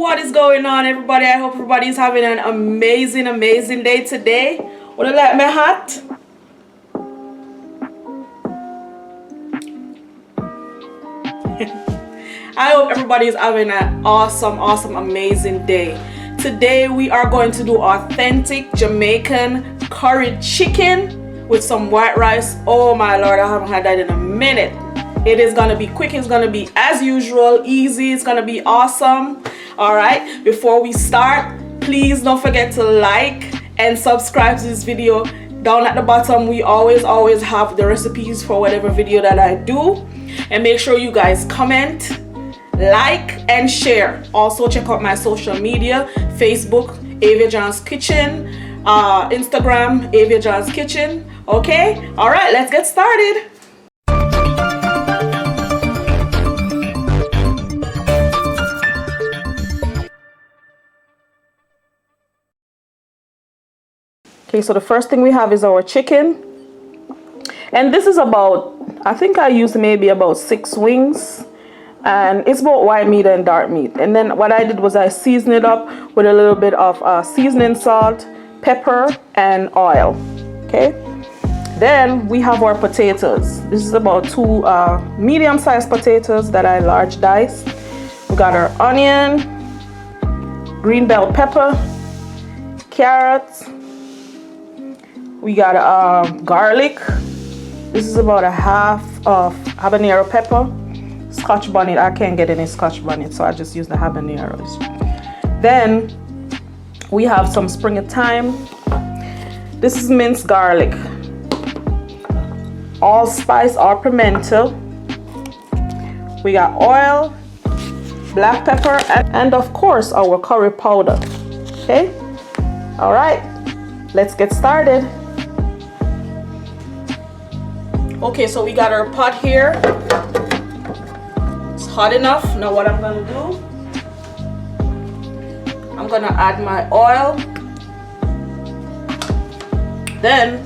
What is going on, everybody? I hope everybody's having an amazing day today. Would you like my hat? I hope everybody is having an awesome amazing day. Today we are going to do authentic Jamaican curried chicken with some white rice. Oh my lord, I haven't had that in a minute. It is gonna be quick, it's gonna be as usual, easy, it's gonna be awesome. All right, before we start, please don't forget to like and subscribe to this video. Down at the bottom, we always have the recipes for whatever video that I do. And make sure you guys comment, like, and share. Also check out my social media, Facebook, Avia John's Kitchen, Instagram, Avia John's Kitchen. Okay, all right, let's get started. Okay, so the first thing we have is our chicken. And this is about, I think I used maybe about 6 wings. And it's both white meat and dark meat. And then what I did was I seasoned it up with a little bit of seasoning salt, pepper, and oil. Okay. Then we have our potatoes. This is about 2 medium-sized potatoes that I large diced. We got our onion, green bell pepper, carrots. We got garlic. This is about a half of habanero pepper. Scotch bonnet, I can't get any scotch bonnet, so I just use the habaneros. Then we have some spring thyme. This is minced garlic, allspice or pimento. We got oil, black pepper, and of course our curry powder. Okay, all right, let's get started. Okay, so we got our pot here. It's hot enough. Now what I'm gonna do, I'm gonna add my oil. Then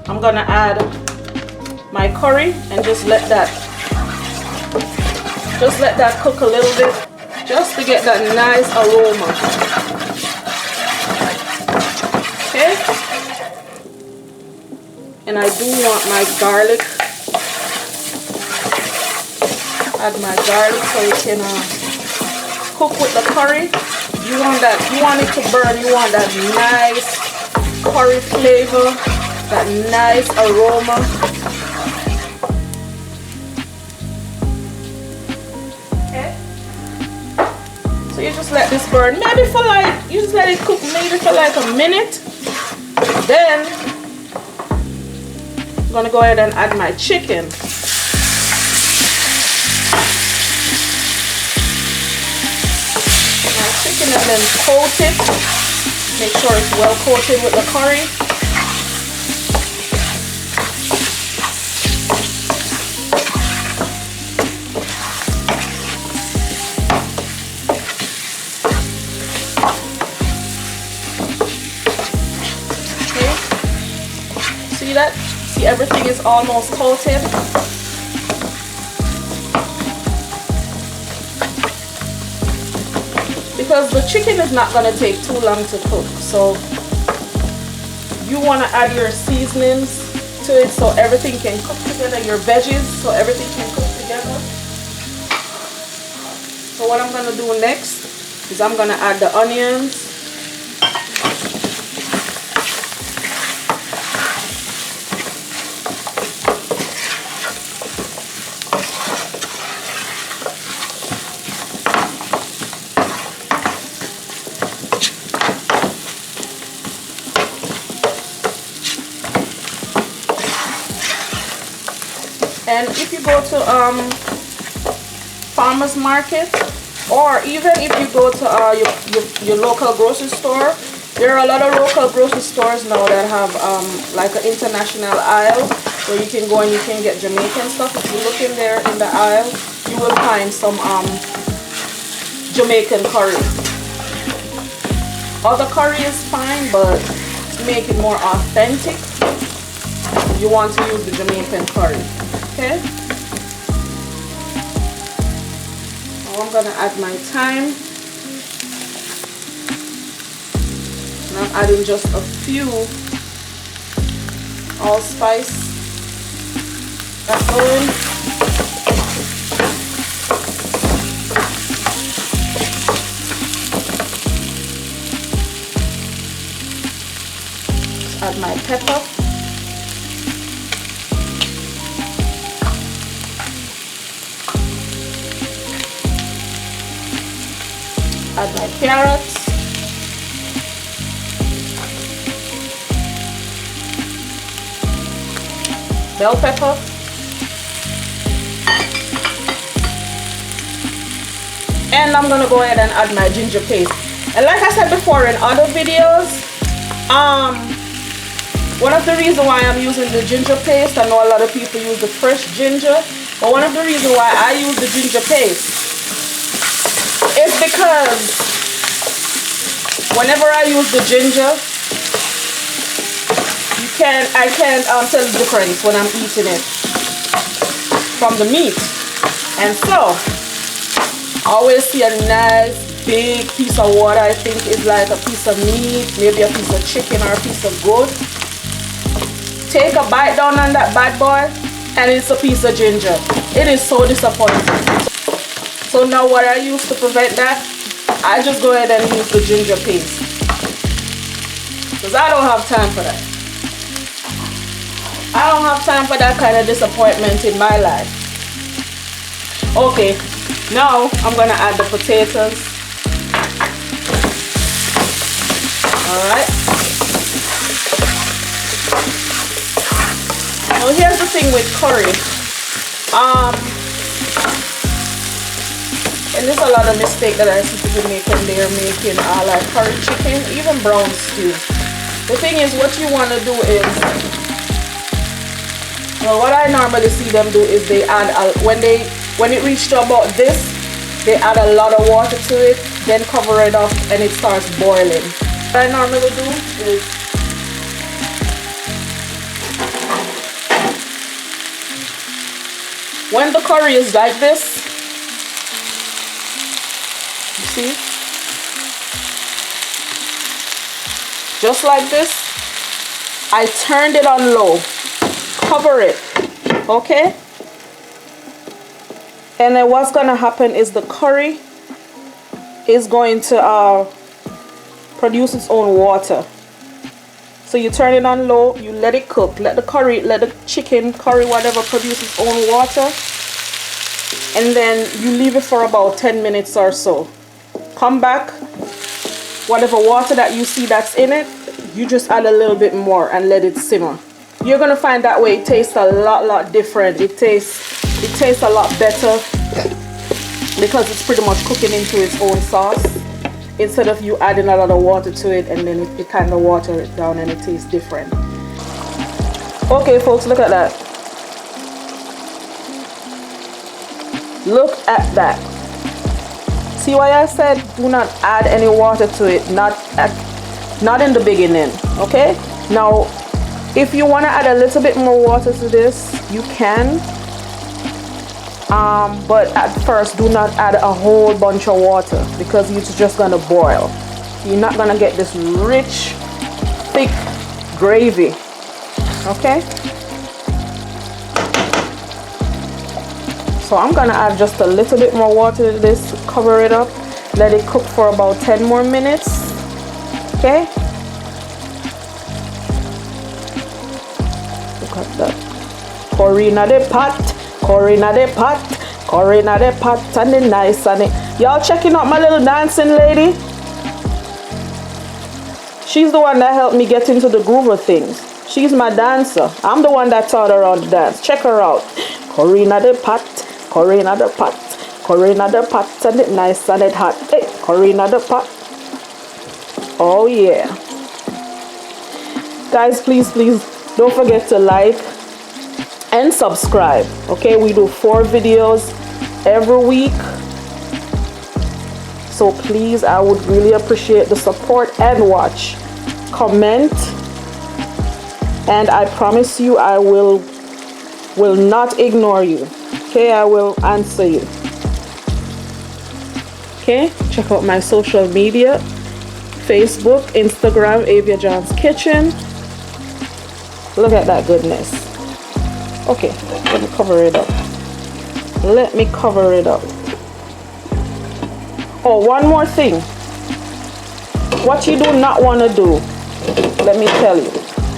I'm gonna add my curry and just let that cook a little bit, just to get that nice aroma. Okay? And I do want my garlic. Add my garlic so it can cook with the curry. You want it to burn. You want that nice curry flavor, that nice aroma. Okay. So you just let this burn. Maybe for like, you just let it cook maybe for like a minute. Then I'm gonna go ahead and add my chicken. And then coat it. Make sure it's well coated with the curry. Okay. See that? See, everything is almost coated. Because the chicken is not going to take too long to cook, so you want to add your seasonings to it so everything can cook together, your veggies, so everything can cook together. So what I'm going to do next is I'm going to add the onions. And if you go to farmers market, or even if you go to your local grocery store, there are a lot of local grocery stores now that have like an international aisle where you can go and you can get Jamaican stuff. If you look in there in the aisle, you will find some Jamaican curry. Other curry is fine, but to make it more authentic, you want to use the Jamaican curry. Okay. Now I'm gonna add my thyme. adding just a few allspice. That going. Add my pepper. Add my carrots. Bell pepper. And I'm gonna go ahead and add my ginger paste. And like I said before in other videos, one of the reasons why I'm using the ginger paste, I know a lot of people use the fresh ginger, but one of the reasons why I use the ginger paste is because whenever I use the ginger, I can't tell the difference when I'm eating it from the meat. And so I always see a nice big piece of water. I think it's like a piece of meat, maybe a piece of chicken or a piece of goat. Take a bite down on that bad boy and it's a piece of ginger. It is so disappointing. So now what I use to prevent that, I just go ahead and use the ginger paste, because I don't have time for that. I don't have time for that kind of disappointment in my life. Okay, now I'm gonna add the potatoes. Alright. Now here's the thing with curry. And there's a lot of mistake that I see people make when they're making like curry chicken, even brown stew. The thing is, what you want to do is, well, what I normally see them do is they add when it reaches to about this, they add a lot of water to it, then cover it up and it starts boiling. What I normally do is when the curry is like this, you see, just like this, I turned it on low, cover it, okay? And then what's gonna happen is the curry is going to produce its own water. So you turn it on low, you let it cook, let the chicken, curry, whatever, produce its own water, and then you leave it for about 10 minutes or so. Come back, whatever water that you see that's in it, you just add a little bit more and let it simmer. You're gonna find that way it tastes a lot different. It tastes a lot better because it's pretty much cooking into its own sauce, instead of you adding a lot of water to it and then it kind of water it down and it tastes different. Okay folks, look at that. Look at that. See why I said do not add any water to it, not in the beginning, okay? Now if you want to add a little bit more water to this, you can, but at first do not add a whole bunch of water, because it's just gonna boil. You're not gonna get this rich, thick gravy, okay? So I'm gonna add just a little bit more water to this, cover it up, let it cook for about 10 more minutes, okay? Look at that. Curry in the pot, curry in the pot, curry in the pot, and it nice and it. Y'all checking out my little dancing lady? She's the one that helped me get into the groove of things. She's my dancer. I'm the one that taught her how to dance. Check her out. Curry in the pot, curry in the pot, curry in the pot, and it nice and it hot. Hey, curry in the pot. Oh yeah. Guys, please don't forget to like and subscribe. Okay, we do 4 videos every week. So please, I would really appreciate the support and watch. Comment. And I promise you I will not ignore you. Okay, I will answer you. Okay, check out my social media. Facebook, Instagram, Avia John's Kitchen. Look at that goodness. Okay, let me cover it up. Let me cover it up. Oh, one more thing. What you do not want to do, let me tell you.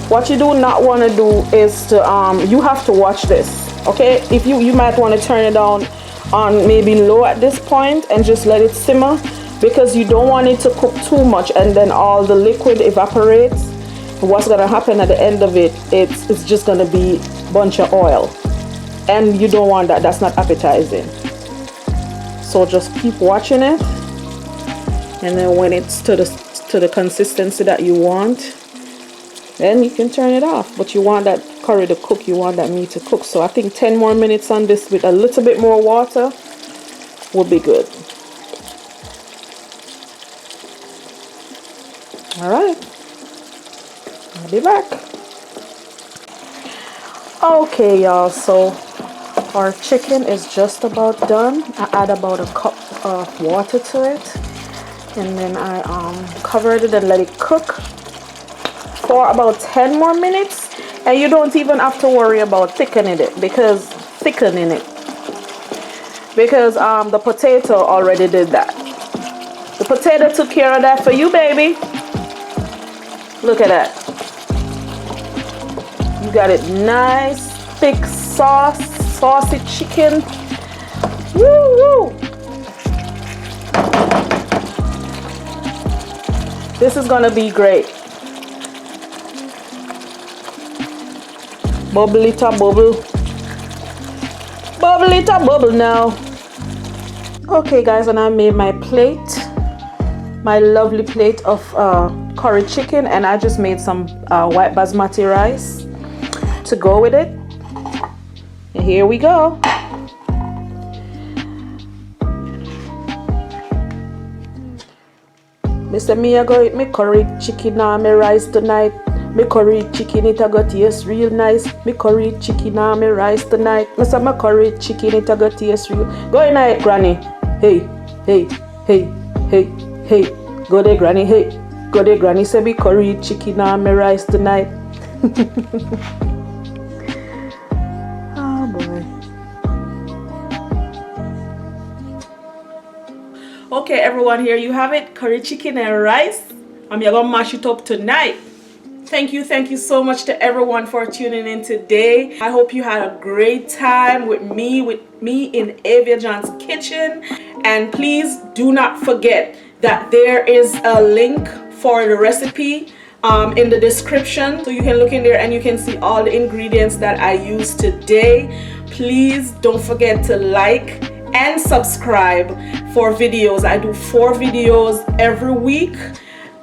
What you do not want to do is to, you have to watch this, okay? If you might want to turn it down on maybe low at this point and just let it simmer, because you don't want it to cook too much and then all the liquid evaporates. What's gonna happen at the end of it, it's just gonna be a bunch of oil, and you don't want that. That's not appetizing. So just keep watching it, and then when it's to the consistency that you want, then you can turn it off. But you want that curry to cook, you want that meat to cook. So I think 10 more minutes on this with a little bit more water would be good. All right, I'll be back. Okay, y'all, so our chicken is just about done. I add about a cup of water to it, and then I covered it and let it cook for about 10 more minutes. And you don't even have to worry about thickening it, because the potato already did that. The potato took care of that for you, baby. Look at that. You got it nice, thick saucy chicken. Woo woo. This is gonna be great. Bubble it up, bubble. Bubble it up, bubble now. Okay, guys, and I made my plate. My lovely plate of curry chicken, and I just made some white basmati rice to go with it. And here we go. Mr. Me, I go eat me curry chicken and me rice tonight. Me curry chicken, it a go taste real nice. Me curry chicken and me rice tonight. Mr. Me curry chicken, it a go taste real. Go in it, granny. Hey, hey, hey, hey. Hey, go there, granny. Hey, go there, granny. Say me curry chicken and me rice tonight. Oh boy. Okay, everyone, here you have it, curry chicken and rice. I'm gonna mash it up tonight. Thank you so much to everyone for tuning in today. I hope you had a great time with me in Avia John's Kitchen. And please do not forget that there is a link for the recipe in the description, so you can look in there and you can see all the ingredients that I used today. Please don't forget to like and subscribe for videos. I do 4 videos every week,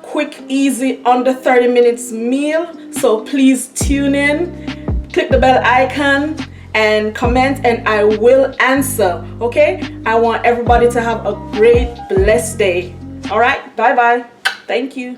quick, easy, under 30 minutes meal. So please tune in, click the bell icon and comment, and I will answer. Okay, I want everybody to have a great, blessed day. All right, bye bye. Thank you.